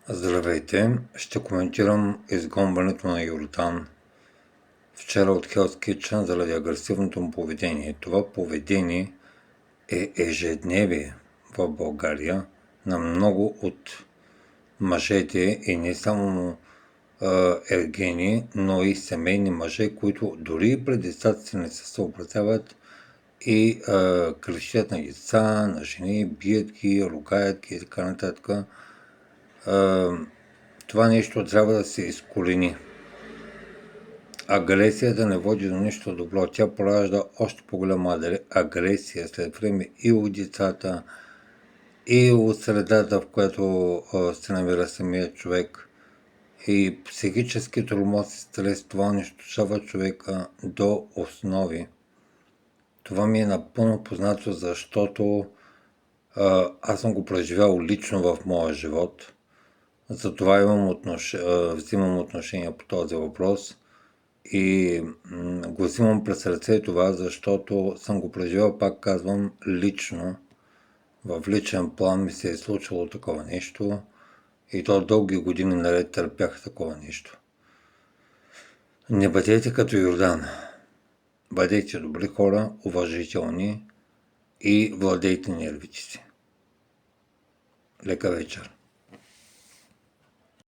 Здравейте! Ще коментирам изгонването на Йордан вчера от Hell's Kitchen заради агресивното му поведение. Това поведение е ежедневие в България на много от мъжете и не само ергени, но и семейни мъже, които дори пред децата си не се съобразяват и крещят на деца, на жени, бият ги, ругаят ги и така нататък. Това нещо трябва да се изкорени. Агресията не води до нищо добро. Тя поражда още по-голяма агресия след време и от децата, и от средата, в която се намира самият човек. И психически тормоз и стрес, това унищожава човека до основи. Това ми е напълно познато, защото аз съм го преживял лично в моя живот. Затова взимам отношение по този въпрос и го взимам през сърце това, защото съм го преживял, пак казвам, лично. В личен план ми се е случило такова нещо и то дълги години наред търпях такова нещо. Не бъдете като Йордан. Бъдете добри хора, уважителни и владейте нервите си. Лека вечер!